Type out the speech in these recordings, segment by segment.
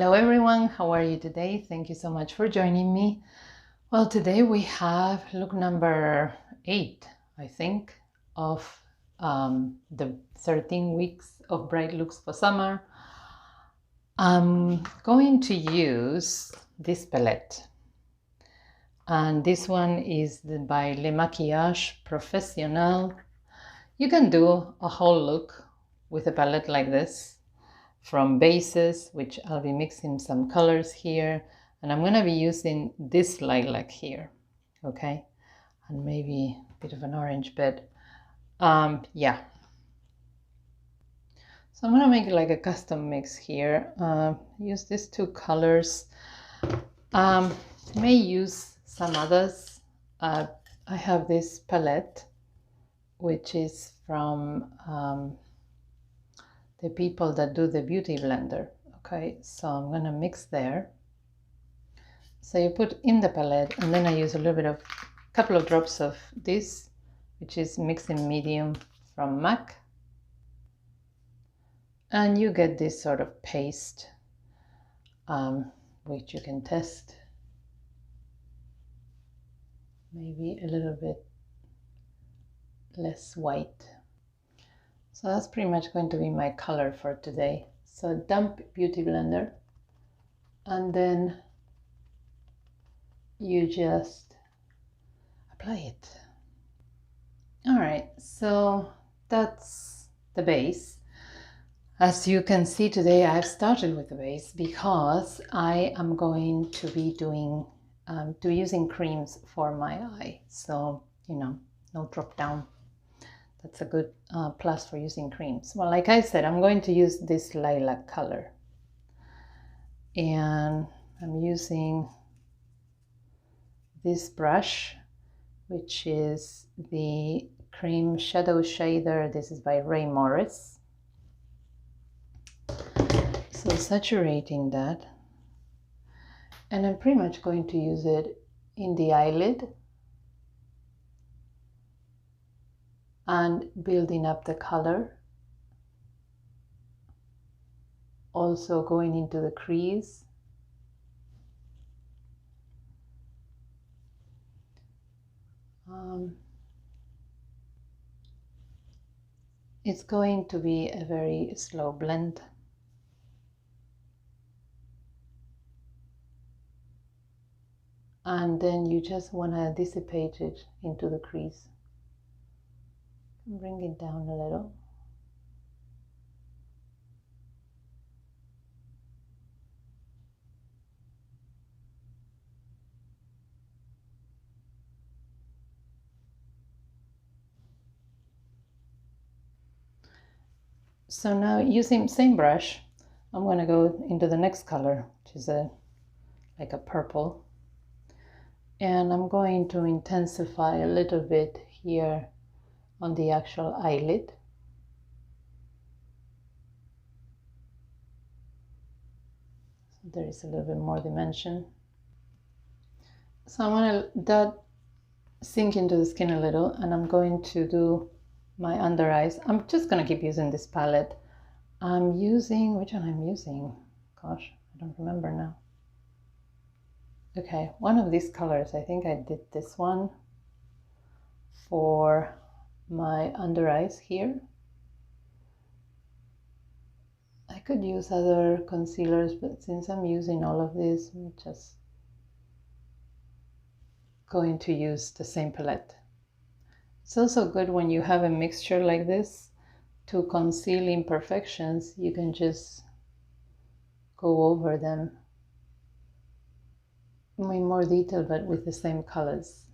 Hello everyone, how are you today? Thank you so much for joining me. Well, today we have look number 8, I think, of the 13 weeks of bright looks for summer. I'm going to use this palette. And this one is by Le Maquillage Professionnel. You can do a whole look with a palette like this, from bases, which I'll be mixing some colors here, and I'm going to be using this lilac here, okay, and maybe a bit of an orange bed. Yeah, so I'm going to make like a custom mix here. Use these two colors. May use some others. I have this palette, which is from the people that do the beauty blender. Okay, so I'm gonna mix there. So you put in the palette, and then I use a little bit of, a couple of drops of this, which is mixing medium from MAC, and you get this sort of paste, which you can test. Maybe a little bit less white. So that's pretty much going to be my color for today. So dump beauty blender, and then you just apply it. All right, so that's the base. As you can see today, I've started with the base because I am going to be using creams for my eye. So, you know, no drop down. That's a good plus for using creams. Well, like I said, I'm going to use this lilac color. And I'm using this brush, which is the Cream Shadow Shader. This is by Ray Morris. So saturating that. And I'm pretty much going to use it in the eyelid, and building up the color, also going into the crease. It's going to be a very slow blend. And then you just want to dissipate it into the crease. Bring it down a little. So now, using same brush, I'm going to go into the next color, which is like a purple. And I'm going to intensify a little bit here on the actual eyelid. So there is a little bit more dimension. So I'm going to let that sink into the skin a little, and I'm going to do my under eyes. I'm just going to keep using this palette. I'm using, which one I'm using? Gosh, I don't remember now. Okay, one of these colors. I think I did this one for my under eyes here. I could use other concealers, but since I'm using all of this, I'm just going to use the same palette. It's also good when you have a mixture like this to conceal imperfections. You can just go over them in more detail, but with the same colors.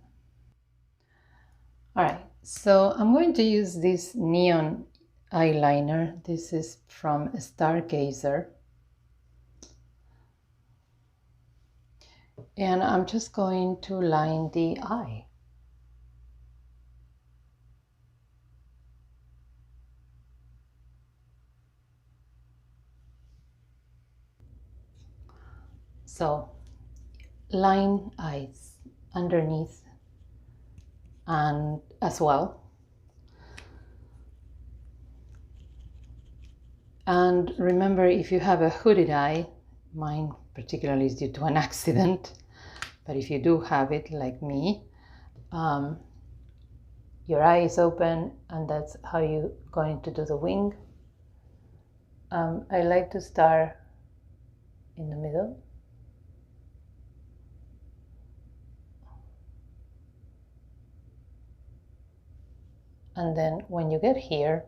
All right, so I'm going to use this neon eyeliner. This is from Stargazer. And I'm just going to line the eye. So, line eyes underneath and as well. And remember, if you have a hooded eye, Mine particularly is due to an accident, but if you do have it like me, your eye is open and that's how you're going to do the wing. I like to start in the middle. And then when you get here,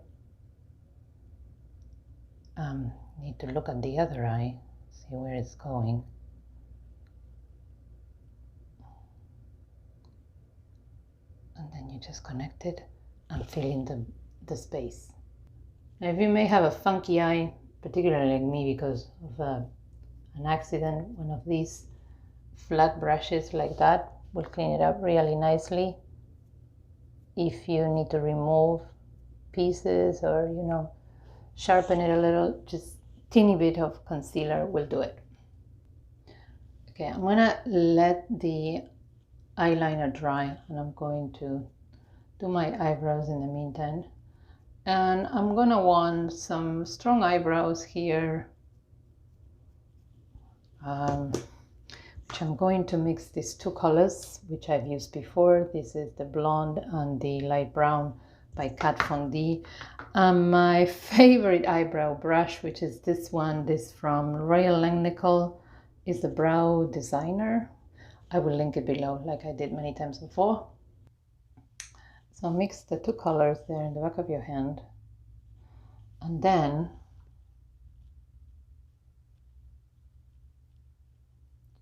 need to look at the other eye, see where it's going. And then you just connect it and fill in the space. Now, if you may have a funky eye, particularly like me because of an accident, one of these flat brushes like that will clean it up really nicely. If you need to remove pieces or, you know, sharpen it a little, just teeny bit of concealer will do it. Okay, I'm gonna let the eyeliner dry and I'm going to do my eyebrows in the meantime. And I'm gonna want some strong eyebrows here, which I'm going to mix these two colors, which I've used before. This is the blonde and the light brown by Kat Von D. My favorite eyebrow brush, which is this one, this from Royal Langnickel, is the Brow Designer. I will link it below like I did many times before. So mix the two colors there in the back of your hand, and then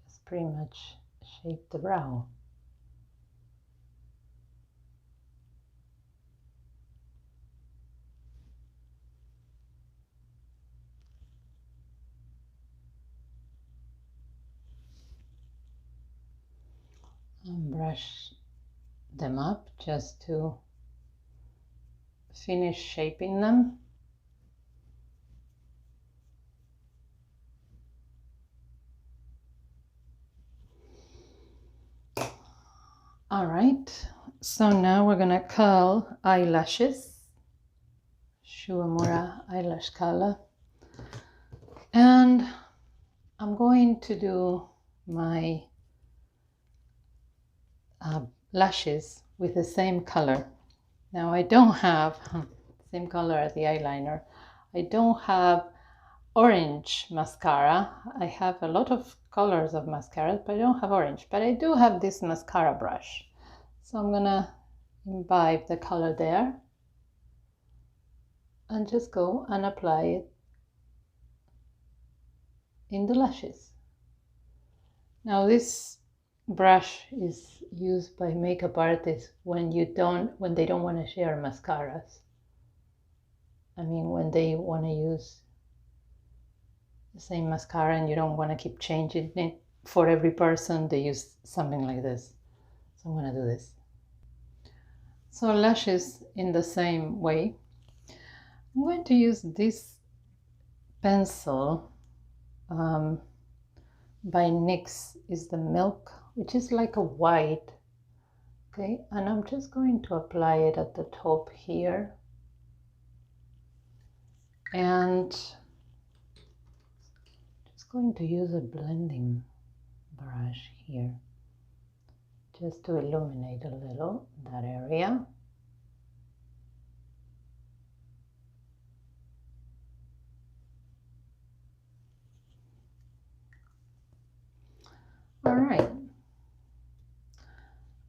just pretty much shape the brow. And brush them up just to finish shaping them. All right, so now we're gonna curl eyelashes, Shuamura eyelash curler, and I'm going to do my lashes with the same color. Now I don't have same color as the eyeliner. I don't have orange mascara. I have a lot of colors of mascara, but I don't have orange. But I do have this mascara brush. So I'm gonna imbibe the color there and just go and apply it in the lashes. Now this brush is used by makeup artists when they don't want to share mascaras. I mean, when they want to use the same mascara and you don't want to keep changing it for every person, they use something like this. So I'm going to do this. So lashes in the same way. I'm going to use this pencil by NYX, is the Milk, which is like a white. Okay, and I'm just going to apply it at the top here. And just going to use a blending brush here just to illuminate a little that area.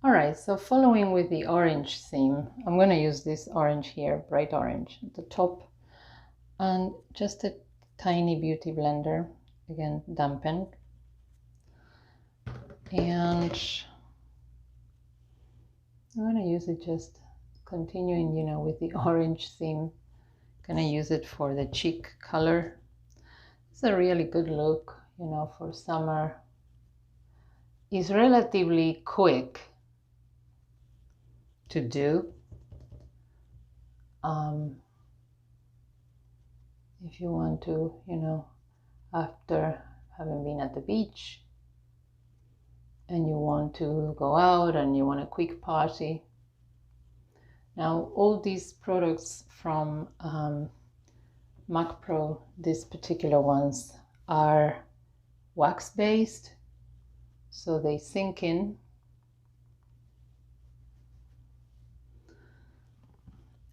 All right, so following with the orange theme, I'm going to use this orange here, bright orange at the top, and just a tiny beauty blender, again dampened, and I'm going to use it just continuing, you know, with the orange theme. I'm going to use it for the cheek color. It's a really good look, you know, for summer. It's relatively quick to do. If you want to, you know, after having been at the beach and you want to go out and you want a quick party. Now, all these products from Mac Pro, these particular ones, are wax based, so they sink in.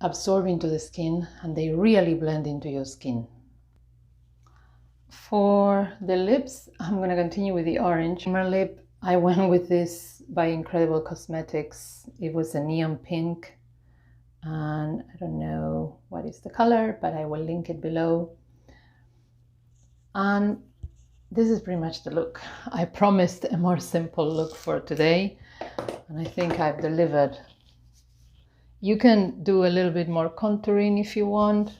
Absorb into the skin, and they really blend into your skin. For the lips, I'm going to continue with the orange. My lip, I went with this by Incredible Cosmetics. It was a neon pink, and I don't know what is the color, but I will link it below. And this is pretty much the look. I promised a more simple look for today, and I think I've delivered. You can do a little bit more contouring if you want,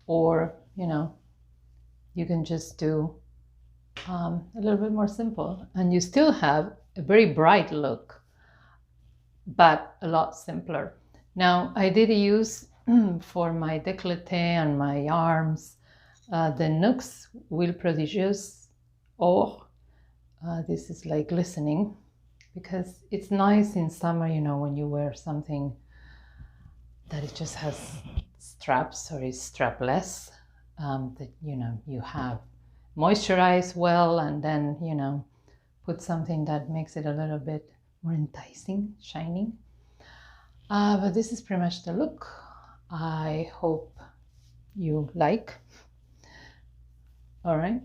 or, you know, you can just do a little bit more simple, and you still have a very bright look, but a lot simpler. Now, I did use for my décolleté and my arms the NYX Huile Prodigieuse Or. This is like glistening, because it's nice in summer, you know, when you wear something that it just has straps or is strapless, that, you know, you have moisturize well, and then, you know, put something that makes it a little bit more enticing, shining. But this is pretty much the look. I hope you like. All right.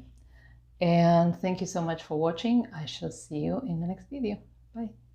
And thank you so much for watching. I shall see you in the next video. Bye.